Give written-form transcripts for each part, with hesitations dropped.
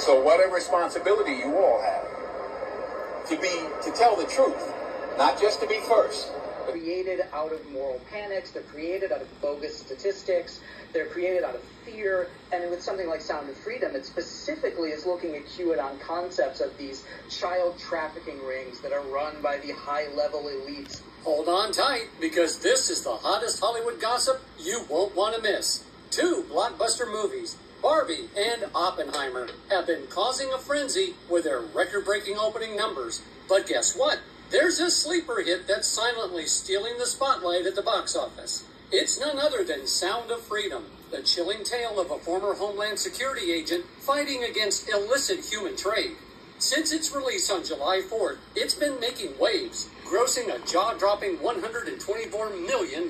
So what a responsibility you all have to tell the truth, not just to be first. Created out of moral panics, they're created out of bogus statistics, they're created out of fear, and with something like Sound of Freedom, it specifically is looking at QAnon concepts of these child trafficking rings that are run by the high-level elites. Hold on tight, because this is the hottest Hollywood gossip you won't want to miss. 2 blockbuster movies, Barbie and Oppenheimer, have been causing a frenzy with their record-breaking opening numbers. But guess what? There's a sleeper hit that's silently stealing the spotlight at the box office. It's none other than Sound of Freedom, the chilling tale of a former Homeland Security agent fighting against illicit human trade. Since its release on July 4th, it's been making waves, grossing a jaw-dropping $124 million.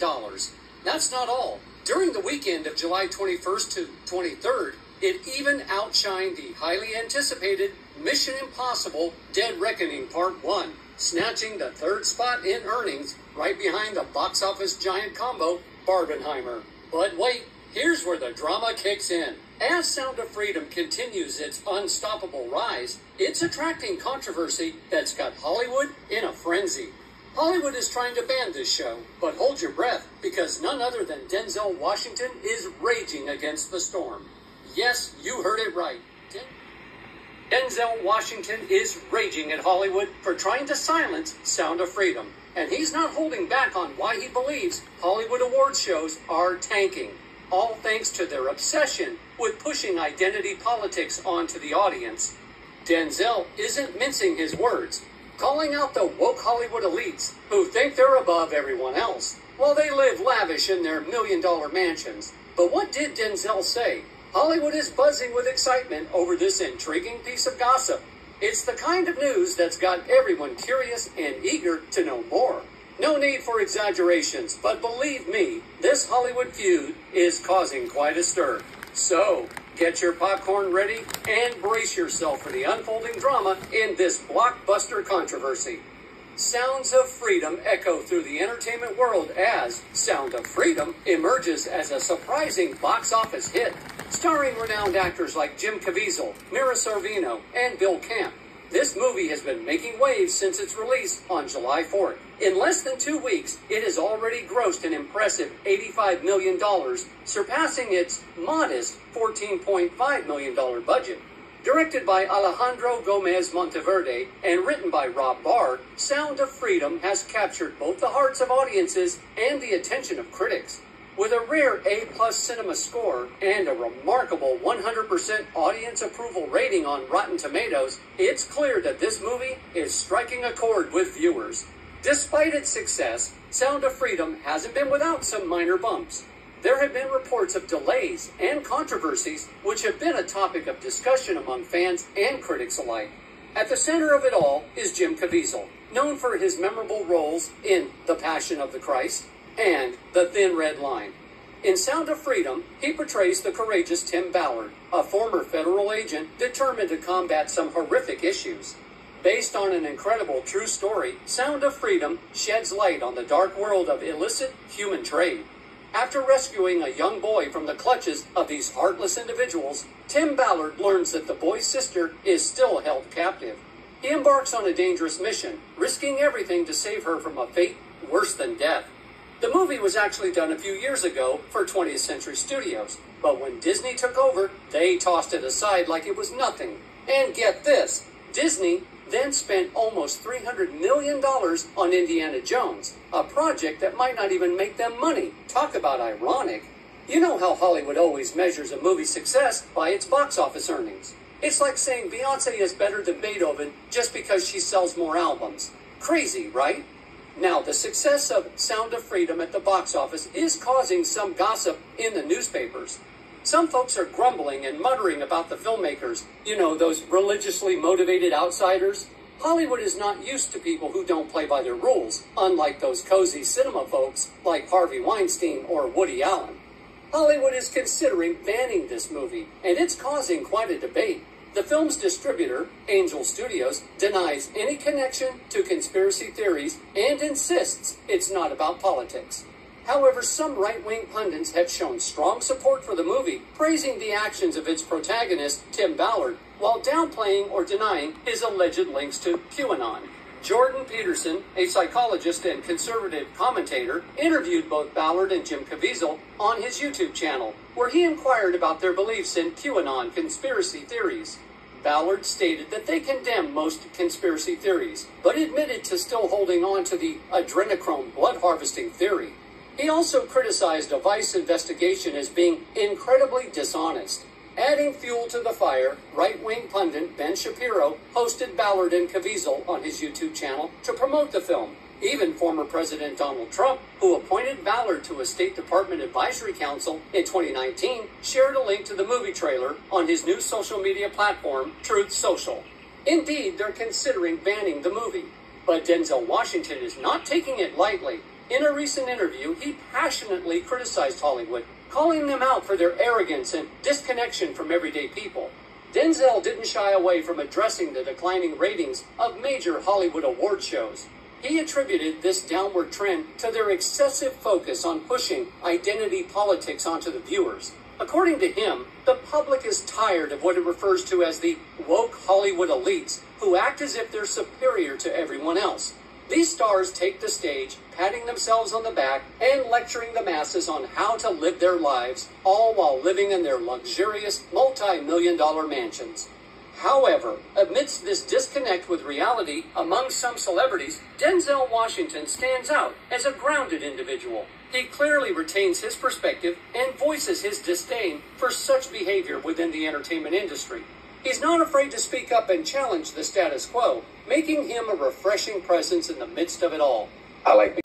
That's not all. During the weekend of July 21st to 23rd, it even outshined the highly anticipated Mission Impossible Dead Reckoning Part 1, snatching the 3rd spot in earnings right behind the box office giant combo, Barbenheimer. But wait, here's where the drama kicks in. As Sound of Freedom continues its unstoppable rise, it's attracting controversy that's got Hollywood in a frenzy. Hollywood is trying to ban this show, but hold your breath, because none other than Denzel Washington is raging against the storm. Yes, you heard it right. Denzel Washington is raging at Hollywood for trying to silence Sound of Freedom, and he's not holding back on why he believes Hollywood awards shows are tanking, all thanks to their obsession with pushing identity politics onto the audience. Denzel isn't mincing his words, calling out the woke Hollywood elites who think they're above everyone else, while they live lavish in their million-dollar mansions. But what did Denzel say? Hollywood is buzzing with excitement over this intriguing piece of gossip. It's the kind of news that's got everyone curious and eager to know more. No need for exaggerations, but believe me, this Hollywood feud is causing quite a stir. So, get your popcorn ready and brace yourself for the unfolding drama in this blockbuster controversy. Sounds of Freedom echo through the entertainment world as Sound of Freedom emerges as a surprising box office hit, starring renowned actors like Jim Caviezel, Mira Sorvino, and Bill Camp. This movie has been making waves since its release on July 4th. In less than 2 weeks, it has already grossed an impressive $85 million, surpassing its modest $14.5 million budget. Directed by Alejandro Gomez Monteverde and written by Rob Barr, Sound of Freedom has captured both the hearts of audiences and the attention of critics. With a rare A+ cinema score and a remarkable 100% audience approval rating on Rotten Tomatoes, it's clear that this movie is striking a chord with viewers. Despite its success, Sound of Freedom hasn't been without some minor bumps. There have been reports of delays and controversies which have been a topic of discussion among fans and critics alike. At the center of it all is Jim Caviezel, known for his memorable roles in The Passion of the Christ and The Thin Red Line. In Sound of Freedom, he portrays the courageous Tim Ballard, a former federal agent determined to combat some horrific issues. Based on an incredible true story, Sound of Freedom sheds light on the dark world of illicit human trade. After rescuing a young boy from the clutches of these heartless individuals, Tim Ballard learns that the boy's sister is still held captive. He embarks on a dangerous mission, risking everything to save her from a fate worse than death. The movie was actually done a few years ago for 20th Century Studios, but when Disney took over, they tossed it aside like it was nothing. And get this, Disney then spent almost $300 million on Indiana Jones, a project that might not even make them money. Talk about ironic. You know how Hollywood always measures a movie's success by its box office earnings. It's like saying Beyonce is better than Beethoven just because she sells more albums. Crazy, right? Now, the success of Sound of Freedom at the box office is causing some gossip in the newspapers. Some folks are grumbling and muttering about the filmmakers, you know, those religiously motivated outsiders. Hollywood is not used to people who don't play by their rules, unlike those cozy cinema folks like Harvey Weinstein or Woody Allen. Hollywood is considering banning this movie, and it's causing quite a debate. The film's distributor, Angel Studios, denies any connection to conspiracy theories and insists it's not about politics. However, some right-wing pundits have shown strong support for the movie, praising the actions of its protagonist, Tim Ballard, while downplaying or denying his alleged links to QAnon. Jordan Peterson, a psychologist and conservative commentator, interviewed both Ballard and Jim Caviezel on his YouTube channel, where he inquired about their beliefs in QAnon conspiracy theories. Ballard stated that they condemn most conspiracy theories, but admitted to still holding on to the adrenochrome blood harvesting theory. He also criticized a Vice investigation as being incredibly dishonest. Adding fuel to the fire, right-wing pundit Ben Shapiro hosted Ballard and Caviezel on his YouTube channel to promote the film. Even former President Donald Trump, who appointed Ballard to a State Department Advisory Council in 2019, shared a link to the movie trailer on his new social media platform, Truth Social. Indeed, they're considering banning the movie. But Denzel Washington is not taking it lightly. In a recent interview, he passionately criticized Hollywood, calling them out for their arrogance and disconnection from everyday people. Denzel didn't shy away from addressing the declining ratings of major Hollywood award shows. He attributed this downward trend to their excessive focus on pushing identity politics onto the viewers. According to him, the public is tired of what it refers to as the woke Hollywood elites, who act as if they're superior to everyone else. These stars take the stage, patting themselves on the back and lecturing the masses on how to live their lives, all while living in their luxurious, multi-million-dollar mansions. However, amidst this disconnect with reality among some celebrities, Denzel Washington stands out as a grounded individual. He clearly retains his perspective and voices his disdain for such behavior within the entertainment industry. He's not afraid to speak up and challenge the status quo, making him a refreshing presence in the midst of it all. I like